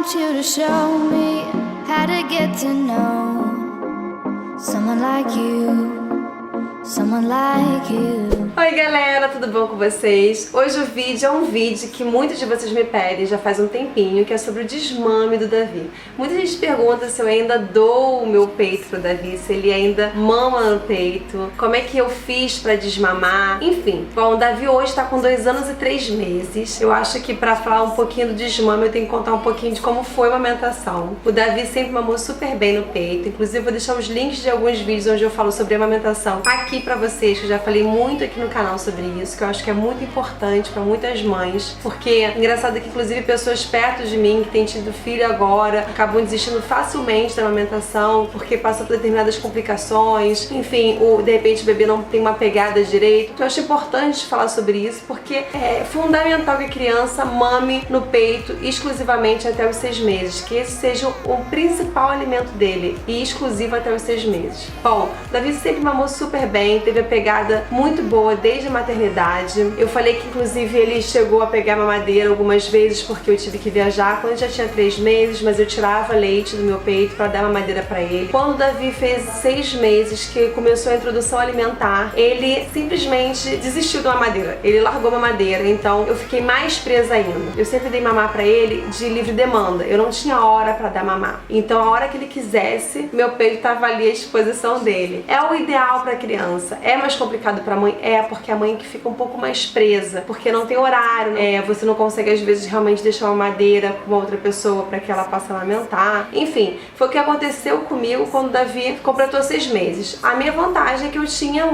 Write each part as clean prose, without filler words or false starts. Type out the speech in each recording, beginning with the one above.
want you to show me how to get to know someone like you, someone like you. Oi galera, tudo bom com vocês? Hoje o vídeo é um vídeo que muitos de vocês me pedem já faz um tempinho, que é sobre o desmame do Davi. Muita gente pergunta se eu ainda dou o meu peito pro Davi, se ele ainda mama no peito, como é que eu fiz pra desmamar, enfim. Bom, o Davi hoje tá com 2 anos e 3 meses. Eu acho que pra falar um pouquinho do desmame eu tenho que contar um pouquinho de como foi a amamentação. O Davi sempre mamou super bem no peito, inclusive eu vou deixar os links de alguns vídeos onde eu falo sobre amamentação aqui pra vocês, que eu já falei muito aqui no canal sobre isso, que eu acho que é muito importante pra muitas mães, porque engraçado que inclusive pessoas perto de mim que têm tido filho agora acabam desistindo facilmente da amamentação porque passam por determinadas complicações, enfim, de repente o bebê não tem uma pegada direito. Então eu acho importante falar sobre isso porque é fundamental que a criança mame no peito exclusivamente até os 6 meses, que esse seja o principal alimento dele e exclusivo até os 6 meses. Bom, Davi sempre mamou super bem, teve a pegada muito boa desde a maternidade. Eu falei que inclusive ele chegou a pegar mamadeira algumas vezes porque eu tive que viajar quando ele já tinha 3 meses, mas eu tirava leite do meu peito para dar mamadeira para ele. Quando o Davi fez 6 meses que começou a introdução alimentar, ele simplesmente desistiu da mamadeira. Ele largou a mamadeira, então eu fiquei mais presa ainda. Eu sempre dei mamar para ele de livre demanda. Eu não tinha hora para dar mamar. Então a hora que ele quisesse, meu peito estava ali à disposição dele. É o ideal para criança. É mais complicado para mãe? É, porque a mãe que fica um pouco mais presa, porque não tem horário, você não consegue às vezes realmente deixar uma madeira com uma outra pessoa para que ela possa amamentar. Enfim, foi o que aconteceu comigo quando o Davi completou 6 meses. A minha vantagem é que eu tinha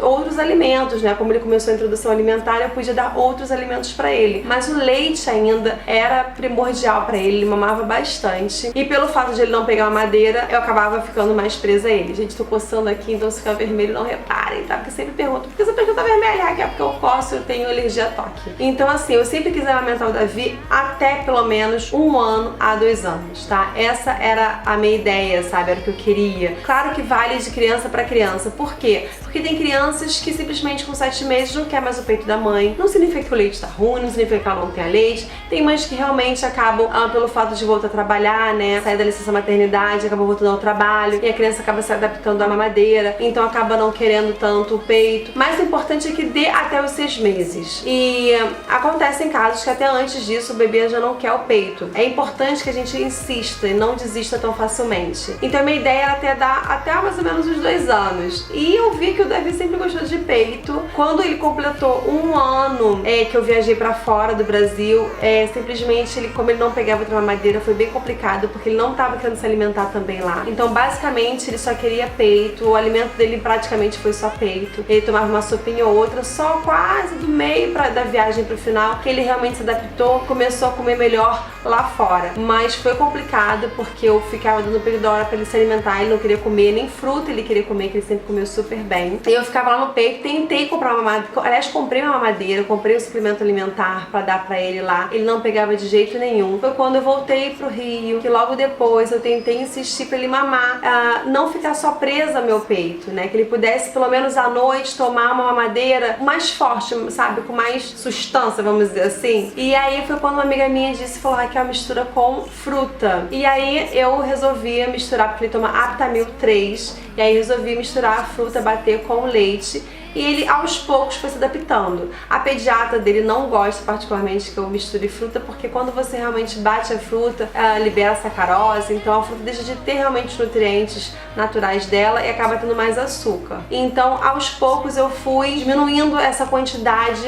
outros alimentos, como ele começou a introdução alimentar, eu podia dar outros alimentos para ele, mas o leite ainda era primordial para ele, ele mamava bastante, e pelo fato de ele não pegar uma madeira, eu acabava ficando mais presa a ele. Gente, tô coçando aqui, então se ficar vermelho não reparem, tá? Porque sempre perguntam, por que você pergunta vermelha? Que é porque eu coço, eu tenho alergia a toque. Então assim, eu sempre quis amamentar o Davi até pelo menos 1 ano a 2 anos, tá? Essa era a minha ideia, sabe? Era o que eu queria. Claro que vale de criança pra criança. Por quê? Porque tem crianças que simplesmente com 7 meses não quer mais o peito da mãe. Não significa que o leite tá ruim, não significa que ela não tenha leite. Tem mães que realmente acabam, pelo fato de voltar a trabalhar, sair da licença maternidade, acabam voltando ao trabalho e a criança acaba se adaptando à mamadeira, então acaba não querendo tanto o peito. Mas o importante é que dê até os 6 meses. E acontecem casos que até antes disso o bebê já não quer o peito. É importante que a gente insista e não desista tão facilmente. Então a minha ideia era até dar até mais ou menos os 2 anos. E eu vi que o Davi sempre gostou de peito. Quando ele completou 1 ano, que eu viajei pra fora do Brasil, simplesmente como ele não pegava outra mamadeira, foi bem complicado, porque ele não estava querendo se alimentar também lá. Então basicamente ele só queria peito, o alimento dele praticamente foi só peito. Ele tomava uma sopinha ou outra, só quase do meio da viagem pro final, que ele realmente se adaptou, começou a comer melhor lá fora. Mas foi complicado, porque eu ficava dando período da hora pra ele se alimentar, ele não queria comer, nem fruta ele queria comer, que ele sempre comeu super bem. E eu ficava lá no peito, tentei comprar uma mamadeira, aliás, comprei uma mamadeira, comprei um suplemento alimentar pra dar pra ele lá, ele não pegava de jeito nenhum. Foi quando eu voltei pro Rio, que logo depois eu tentei insistir pra ele mamar, não ficar só presa ao meu peito, que ele pudesse pelo menos à noite tomar uma mamadeira mais forte, sabe, com mais sustância, vamos dizer assim. E aí foi quando uma amiga minha disse, falou, Raquel, mistura com fruta. E aí eu resolvi misturar, porque ele toma Aptamil 3, e aí resolvi misturar a fruta, bater com o leite. E ele aos poucos foi se adaptando. A pediatra dele não gosta particularmente que eu misture fruta, porque quando você realmente bate a fruta, libera sacarose, então a fruta deixa de ter realmente os nutrientes naturais dela e acaba tendo mais açúcar. Então aos poucos eu fui diminuindo essa quantidade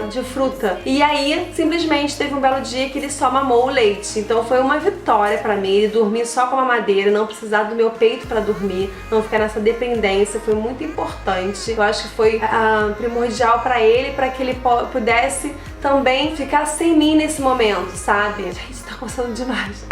de fruta. E aí simplesmente teve um belo dia que ele só mamou o leite. Então foi uma vitória pra mim, ele dormir só com a mamadeira, não precisar do meu peito pra dormir, não ficar nessa dependência, foi muito importante. Eu acho que foi primordial pra ele, pra que ele pudesse também ficar sem mim nesse momento, sabe? Gente, tá coçando demais.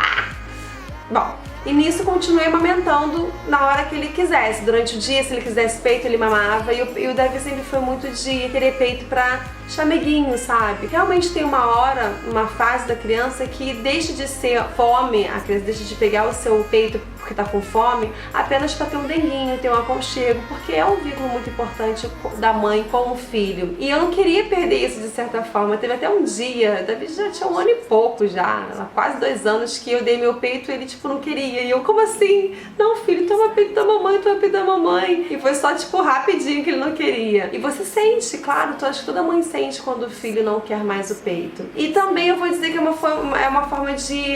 Bom, e nisso continuei amamentando na hora que ele quisesse. Durante o dia, se ele quisesse peito, ele mamava. E o Davi sempre foi muito de querer peito pra chameguinho, sabe? Realmente tem uma hora, uma fase da criança que deixa de ser fome, a criança deixa de pegar o seu peito porque tá com fome, apenas para ter um denguinho, ter um aconchego, porque é um vínculo muito importante da mãe com o filho. E eu não queria perder isso de certa forma. Teve até um dia, Davi já tinha 1 ano e pouco já, quase 2 anos, que eu dei meu peito e ele tipo não queria. E eu, como assim? Não, filho, toma peito da mamãe, toma peito da mamãe. E foi só tipo rapidinho que ele não queria. E você sente, claro, acho que toda mãe sente quando o filho não quer mais o peito. E também eu vou dizer que é uma forma de,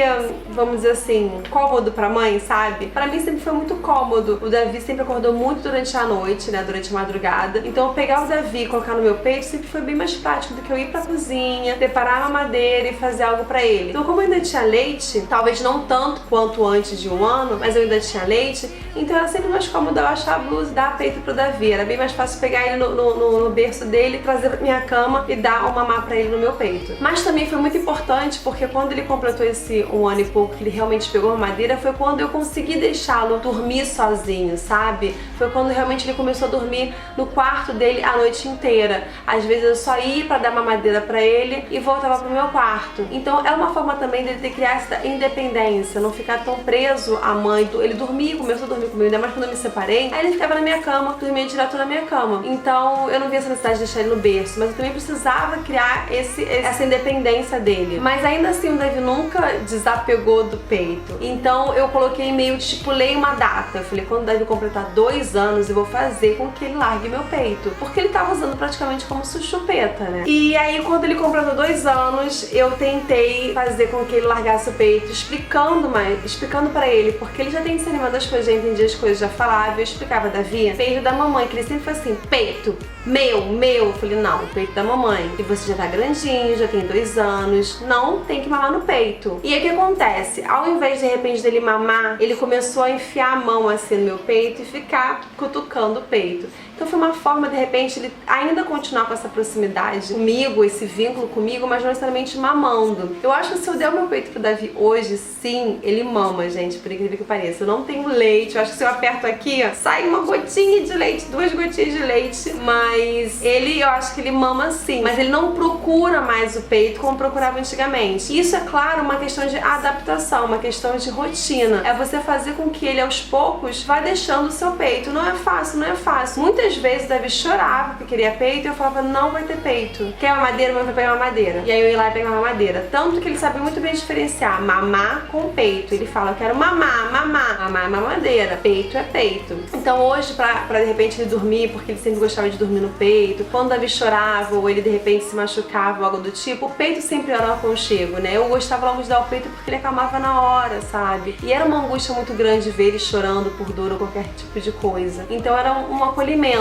vamos dizer assim, cômodo pra mãe, sabe? Pra mim sempre foi muito cômodo. O Davi sempre acordou muito durante a noite, né, durante a madrugada. Então pegar o Davi e colocar no meu peito sempre foi bem mais prático do que eu ir pra cozinha, preparar a mamadeira e fazer algo pra ele. Então como eu ainda tinha leite, talvez não tanto quanto antes de 1 ano, mas eu ainda tinha leite, então era sempre mais cômodo eu achar a blusa e dar peito pro Davi. Era bem mais fácil pegar ele no berço dele, trazer pra minha cama e dar um mamar pra ele no meu peito. Mas também foi muito importante porque quando ele completou esse 1 ano e pouco, que ele realmente pegou a mamadeira, foi quando eu consegui deixá-lo dormir sozinho, sabe? Foi quando realmente ele começou a dormir no quarto dele a noite inteira. Às vezes eu só ia pra dar mamadeira pra ele e voltava pro meu quarto. Então é uma forma também dele ter criado essa independência, não ficar tão preso à mãe. Ele dormia, começou a dormir comigo, ainda mais quando eu me separei, aí ele ficava na minha cama, dormia direto na minha cama. Então eu não via essa necessidade de deixar ele no berço, mas eu também precisava criar essa independência dele. Mas ainda assim o Davi nunca desapegou do peito. Então eu coloquei meio, estipulei uma data. Eu falei, quando o Davi completar 2 anos, eu vou fazer com que ele largue meu peito. Porque ele tava usando praticamente como chupeta, né? E aí quando ele completou 2 anos, eu tentei fazer com que ele largasse o peito, explicando pra ele, porque ele já tem discernimento das coisas, já entendia as coisas, já falava. Eu explicava, Davi, peito da mamãe, que ele sempre foi assim, peito, meu. Eu falei, não, o peito da mamãe. E você já tá grandinho, já tem 2 anos, não tem que mamar no peito. E aí o que acontece? Ao invés de repente dele mamar, ele começou a enfiar a mão assim no meu peito e ficar cutucando o peito. Então foi uma forma, de repente, ele ainda continuar com essa proximidade comigo, esse vínculo comigo, mas não necessariamente mamando. Eu acho que se eu der o meu peito pro Davi hoje, sim, ele mama, gente, por incrível que pareça. Eu não tenho leite, eu acho que se eu aperto aqui, ó, sai uma gotinha de leite, 2 gotinhas de leite, mas eu acho que ele mama sim, mas ele não procura mais o peito como procurava antigamente. Isso é claro uma questão de adaptação, uma questão de rotina. É você fazer com que ele aos poucos vá deixando o seu peito. Não é fácil, não é fácil. Muitas vezes o Davi chorava porque queria peito e eu falava, não vai ter peito. Quer mamadeira? Mãe vai pegar mamadeira. E aí eu ia lá e pegava mamadeira. Tanto que ele sabia muito bem diferenciar mamar com peito. Ele fala, eu quero mamar. Mamar é mamadeira, peito é peito. Então hoje, pra de repente ele dormir, porque ele sempre gostava de dormir no peito, quando o Davi chorava ou ele de repente se machucava ou algo do tipo, o peito sempre era um aconchego, né? Eu gostava logo de dar o peito porque ele acalmava na hora, sabe? E era uma angústia muito grande ver ele chorando por dor ou qualquer tipo de coisa. Então era um acolhimento.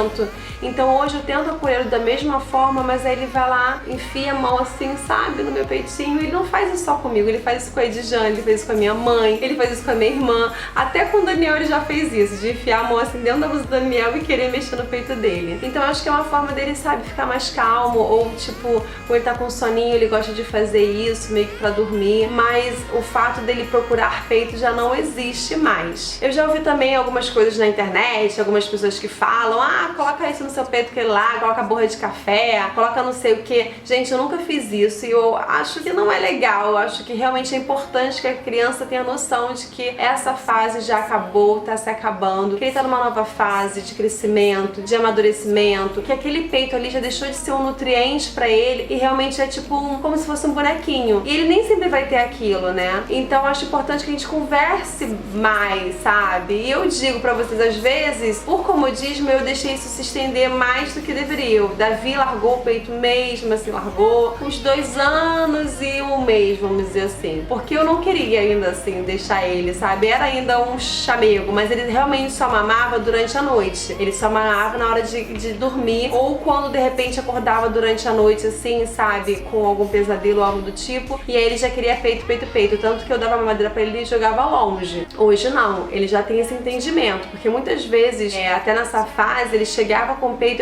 Então hoje eu tento acolhê-lo da mesma forma, mas aí ele vai lá, enfia a mão assim, sabe, no meu peitinho. Ele não faz isso só comigo, ele faz isso com a Edjane, ele faz isso com a minha mãe, ele faz isso com a minha irmã. Até com o Daniel ele já fez isso, de enfiar a mão assim dentro da blusa do Daniel e querer mexer no peito dele. Então eu acho que é uma forma dele, sabe, ficar mais calmo, ou tipo, quando ele tá com soninho, ele gosta de fazer isso, meio que pra dormir. Mas o fato dele procurar peito já não existe mais. Eu já ouvi também algumas coisas na internet, algumas pessoas que falam, coloca isso no seu peito que lá, coloca borra de café, coloca não sei o que. Gente, eu nunca fiz isso e eu acho que não é legal. Eu acho que realmente é importante que a criança tenha noção de que essa fase já acabou, tá se acabando, que ele tá numa nova fase de crescimento, de amadurecimento, que aquele peito ali já deixou de ser um nutriente pra ele e realmente é tipo como se fosse um bonequinho. E ele nem sempre vai ter aquilo, né? Então eu acho importante que a gente converse mais, sabe? E eu digo pra vocês, às vezes, por comodismo, eu deixei isso se estender mais do que deveria. O Davi largou o peito mesmo, assim, largou uns 2 anos e 1 mês, vamos dizer assim. Porque eu não queria ainda, assim, deixar ele, sabe? Era ainda um chamego, mas ele realmente só mamava durante a noite. Ele só mamava na hora de dormir, ou quando de repente acordava durante a noite, assim, sabe? Com algum pesadelo ou algo do tipo. E aí ele já queria peito. Tanto que eu dava mamadeira pra ele e jogava longe. Hoje não, ele já tem esse entendimento, porque muitas vezes, até nessa fase, ele ele chegava com peito,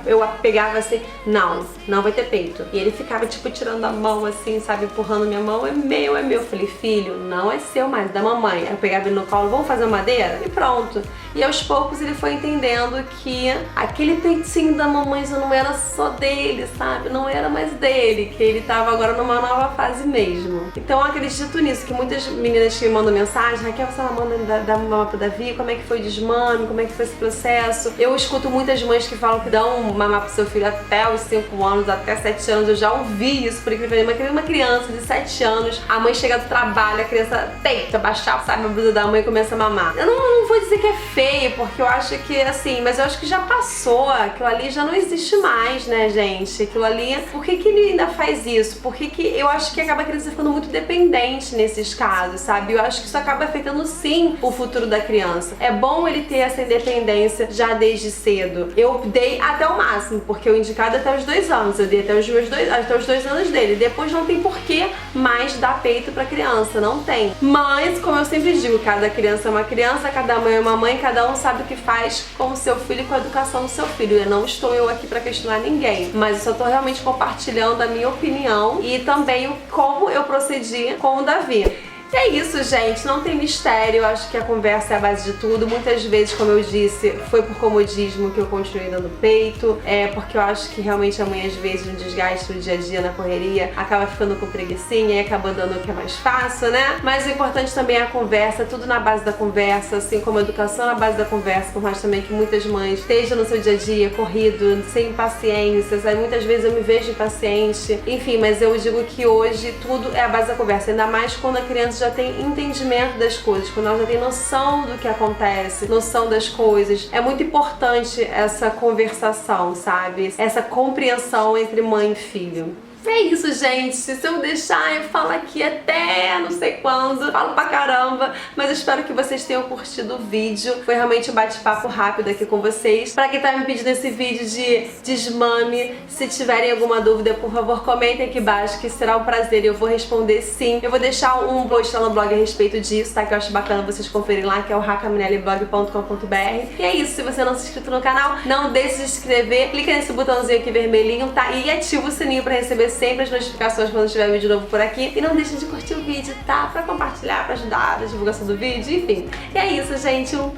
eu pegava assim, não vai ter peito. E ele ficava tipo tirando a mão assim, sabe, empurrando minha mão, é meu. Eu falei, filho, não é seu mais, é da mamãe. Aí eu pegava ele no colo, vamos fazer madeira? E pronto. E aos poucos ele foi entendendo que aquele peitinho da mamãe já não era só dele, sabe? Não era mais dele, que ele tava agora numa nova fase mesmo. Então eu acredito nisso, que muitas meninas que me mandam mensagem, Raquel, você tá mandando da mamãe pro Davi, como é que foi o desmame, como é que foi esse processo? Eu escuto muitas mães que falam que dão mamar pro seu filho até os 5 anos, até 7 anos, eu já ouvi isso, por incrível que pareça, uma criança de 7 anos, a mãe chega do trabalho, a criança tenta baixar, sabe, a blusa da mãe e começa a mamar. Eu não vou dizer que é feio, porque eu acho que, assim, mas eu acho que já passou, aquilo ali já não existe mais, né, gente? Aquilo ali, por que ele ainda faz isso? Por que eu acho que acaba a criança ficando muito dependente nesses casos, sabe? Eu acho que isso acaba afetando, sim, o futuro da criança. É bom ele ter essa independência já desde cedo. Eu dei até o máximo, porque eu indicado até os 2 anos, eu dei até os 2 anos dele. Depois não tem porquê mais dar peito pra criança, não tem. Mas, como eu sempre digo, cada criança é uma criança, cada mãe é uma mãe, cada um sabe o que faz com o seu filho e com a educação do seu filho. Eu não estou aqui pra questionar ninguém, mas eu só tô realmente compartilhando a minha opinião e também como eu procedi com o Davi. E é isso, gente, não tem mistério, eu acho que a conversa é a base de tudo. Muitas vezes, como eu disse, foi por comodismo que eu continuei dando peito, porque eu acho que realmente a mãe, às vezes, no desgaste do dia a dia, na correria, acaba ficando com preguicinha e acaba dando o que é mais fácil, né? Mas o importante também é a conversa, tudo na base da conversa, assim como a educação na base da conversa, por mais também que muitas mães estejam no seu dia a dia corrido, sem paciência, sabe? Muitas vezes eu me vejo impaciente, enfim, mas eu digo que hoje tudo é a base da conversa, ainda mais quando a criança já tem entendimento das coisas, quando ela já tem noção do que acontece, noção das coisas. É muito importante essa conversação, sabe? Essa compreensão entre mãe e filho. É isso, gente. Se eu deixar, eu falo aqui até não sei quando. Falo pra caramba. Mas eu espero que vocês tenham curtido o vídeo. Foi realmente um bate-papo rápido aqui com vocês. Pra quem tá me pedindo esse vídeo de desmame, se tiverem alguma dúvida, por favor, comentem aqui embaixo, que será um prazer e eu vou responder sim. Eu vou deixar um post lá no blog a respeito disso, tá? Que eu acho bacana vocês conferirem lá, que é o racaminelliblog.com.br. E é isso. Se você não se inscrito no canal, não deixe de se inscrever. Clica nesse botãozinho aqui vermelhinho, tá? E ativa o sininho pra receber sempre as notificações quando tiver vídeo novo por aqui. E não deixe de curtir o vídeo, tá? Pra compartilhar, pra ajudar na divulgação do vídeo, enfim. E é isso, gente. Um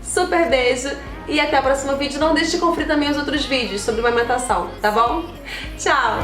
super beijo e até o próximo vídeo. Não deixe de conferir também os outros vídeos sobre amamentação, tá bom? Tchau!